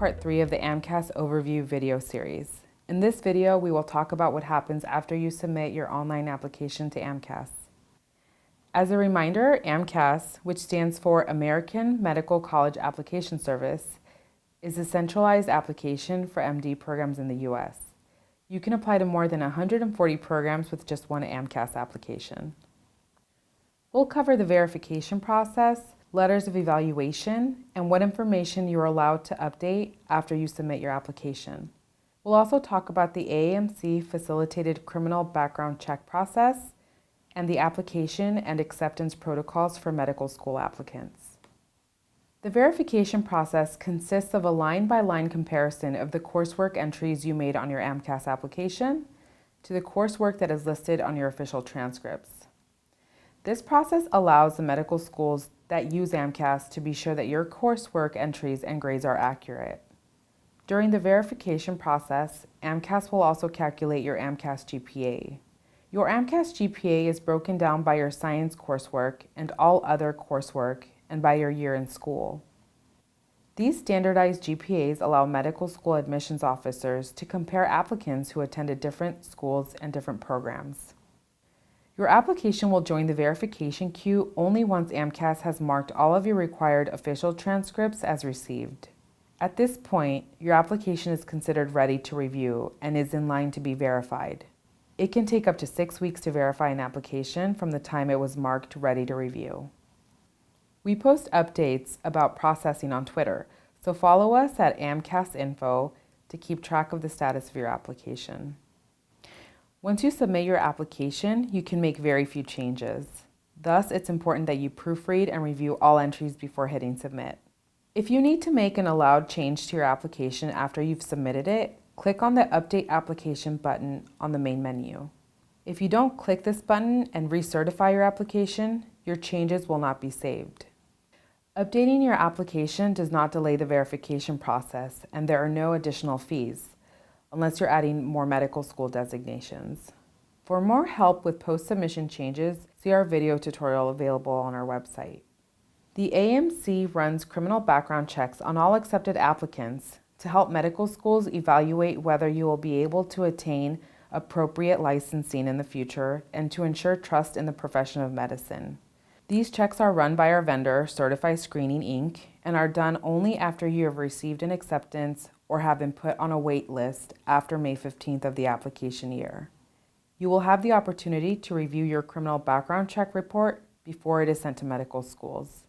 part 3 of the AMCAS overview video series. In this video, we will talk about what happens after you submit your online application to AMCAS. As a reminder, AMCAS, which stands for American Medical College Application Service, is a centralized application for MD programs in the U.S. You can apply to more than 140 programs with just one AMCAS application. We'll cover the verification process, letters of evaluation, and what information you are allowed to update after you submit your application. We'll also talk about the AMC facilitated criminal background check process and the application and acceptance protocols for medical school applicants. The verification process consists of a line-by-line comparison of the coursework entries you made on your AMCAS application to the coursework that is listed on your official transcripts. This process allows the medical schools that use AMCAS to be sure that your coursework entries and grades are accurate. During the verification process, AMCAS will also calculate your AMCAS GPA. Your AMCAS GPA is broken down by your science coursework and all other coursework and by your year in school. These standardized GPAs allow medical school admissions officers to compare applicants who attended different schools and different programs. Your application will join the verification queue only once AMCAS has marked all of your required official transcripts as received. At this point, your application is considered ready to review and is in line to be verified. It can take up to 6 weeks to verify an application from the time it was marked ready to review. We post updates about processing on Twitter, so follow us at AMCAS Info to keep track of the status of your application. Once you submit your application, you can make very few changes. Thus, it's important that you proofread and review all entries before hitting submit. If you need to make an allowed change to your application after you've submitted it, click on the Update Application button on the main menu. If you don't click this button and recertify your application, your changes will not be saved. Updating your application does not delay the verification process, and there are no additional fees, unless you're adding more medical school designations. For more help with post-submission changes, see our video tutorial available on our website. The AMC runs criminal background checks on all accepted applicants to help medical schools evaluate whether you will be able to attain appropriate licensing in the future and to ensure trust in the profession of medicine. These checks are run by our vendor, Certified Screening, Inc., and are done only after you have received an acceptance or have been put on a wait list after May 15th of the application year. You will have the opportunity to review your criminal background check report before it is sent to medical schools.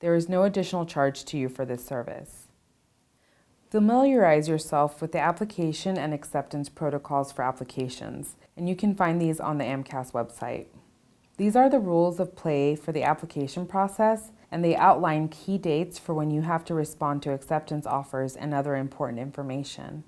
There is no additional charge to you for this service. Familiarize yourself with the application and acceptance protocols for applications, and you can find these on the AMCAS website. These are the rules of play for the application process, and they outline key dates for when you have to respond to acceptance offers and other important information.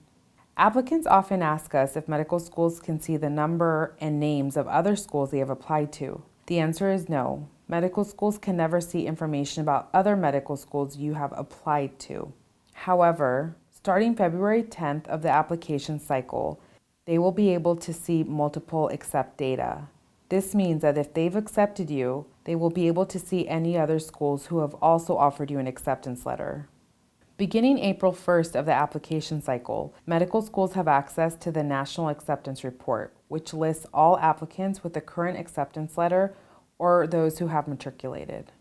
Applicants often ask us if medical schools can see the number and names of other schools they have applied to. The answer is no. Medical schools can never see information about other medical schools you have applied to. However, starting February 10th of the application cycle, they will be able to see multiple accept data. This means that if they've accepted you, they will be able to see any other schools who have also offered you an acceptance letter. Beginning April 1st of the application cycle, medical schools have access to the National Acceptance Report, which lists all applicants with a current acceptance letter or those who have matriculated.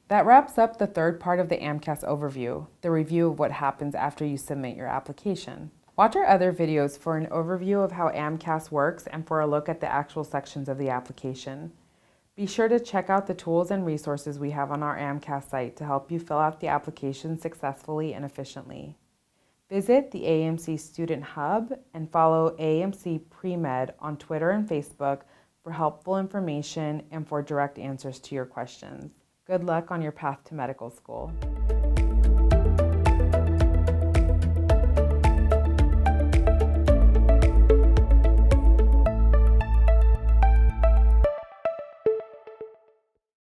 That wraps up the third part of the AMCAS overview, the review of what happens after you submit your application. Watch our other videos for an overview of how AMCAS works and for a look at the actual sections of the application. Be sure to check out the tools and resources we have on our AMCAS site to help you fill out the application successfully and efficiently. Visit the AMC Student Hub and follow AMC Pre-Med on Twitter and Facebook for helpful information and for direct answers to your questions. Good luck on your path to medical school.